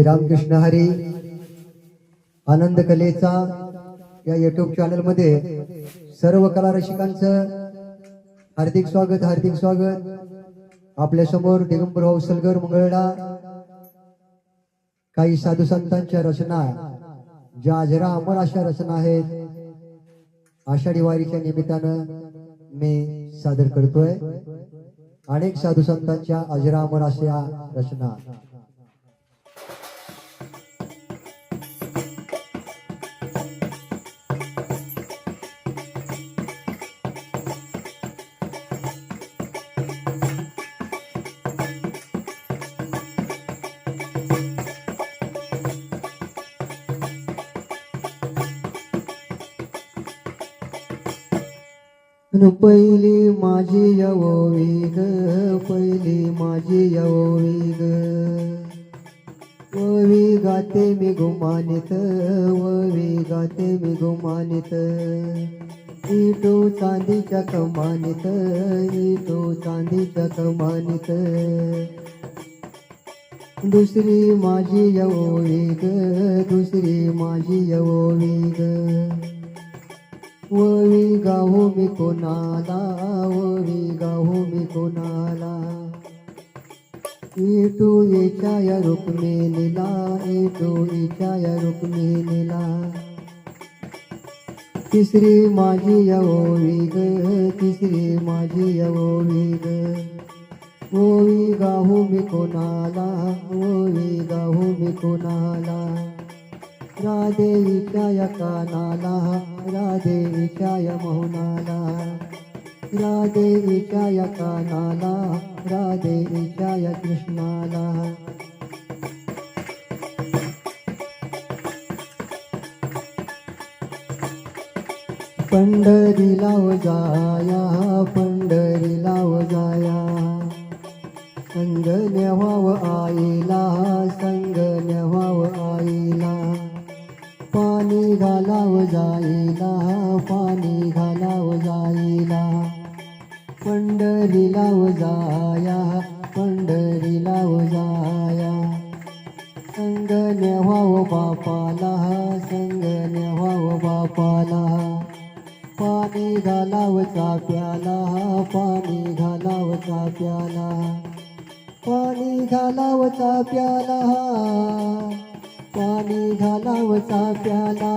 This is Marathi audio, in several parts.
श्री रामकृष्ण हरी आनंद कलेचा या युट्यूब चॅनल मध्ये सर्व कला रसिकांचं हार्दिक स्वागत। आपल्या समोर दिगंबर भाऊ सलगर मंगळडा काही साधू संतांच्या रचना ज्या अजरा अमर अशा रचना आहेत आषाढी वारीच्या निमित्तानं मी सादर करतोय। अनेक साधू संतांच्या अजरा अमर अशा रचना पहिली माझी यवोवी ग, पहिली माझी यवोवी ग, ववी गाते मी गुमानित, ववी गाते मी गुमानित, इटू चांदीच्या कमानित, इटू चांदीच्या कमानित, दुसरी माझी यवोवी ग, दुसरी माझी यवोवी ग, ववी गाऊ मी कोणाला, ववी गाऊ मी कोणाला, इटू येच्या रुक्मिणीला, इटू येच्या रुक्मिणीला, तिसरी माझी यवोवी ग, तिसरी माझी यवोवी ग, ववी गाऊ मी कोणाला, ववी गाऊ मी कोणाला, राधेच्या या कानाला, राधेच्या या मौनाला, राधेच्या या कानाला, राधेच्या या कृष्णाला, पंढरीला जाया, पंढरीला जाया, संग नेवाव आईला, संग नेवाव आईला, पाणी घालाव जाईला, पाणी घालाव जाईला, पंढरीला जाया, पंढरीला जाया, संग नेवाव बापाला, संग नेवाव बापाला, पाणी घालाव चाप्याला, पाणी घालाव चाप्याला, पाणी घालाव चाप्याला, पाणी घालाव चाप्याला,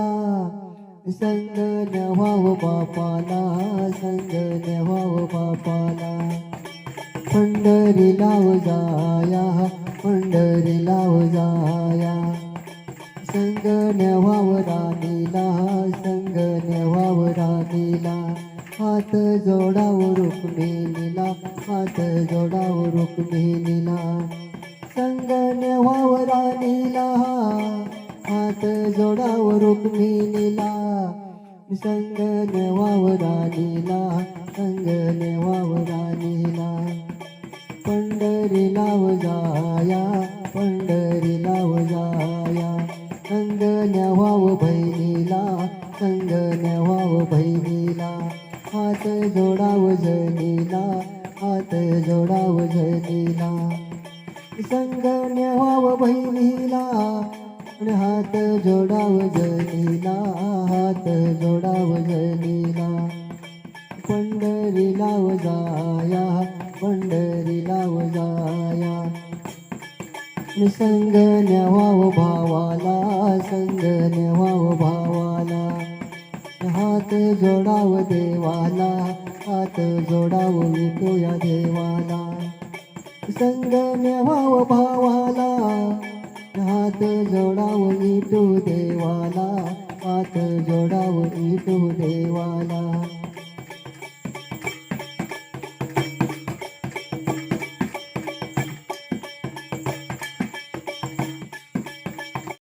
संग नेवाव बापाला, संग नेवाव बापाला, पंढरीला जाया, पंढरीला जाया, संग नेवाव राणीला, संग नेवाव राणीला, हात जोडाव रुक्मिणीला, हात जोडाव रुक्मिणीला, संग नेवाव राणीला, हात जोडाव रुक्मिणीला, संग नेवाव राणीला, संग नेवाव राणीला, पंढरीला जाया, पंढरीला जाया, संग नेवाव बहिणीला, संग नेवाव बहिणीला, हात जोडाव जनीला, हात जोडाव जनीला, संग नेवाव बहिणीला, हात जोडाव जनीला, हात जोडाव जनीला, पंढरीला जाया, पंढरीला जाया, संग नेवाव भावाला, संग नेवाव भावाला, हात जोडाव देवाला, हात जोडाव विठू या देवाला, संग नेवाव भावाला, हात जोडाव विठू देवाला, हात जोडाव विठू देवाला,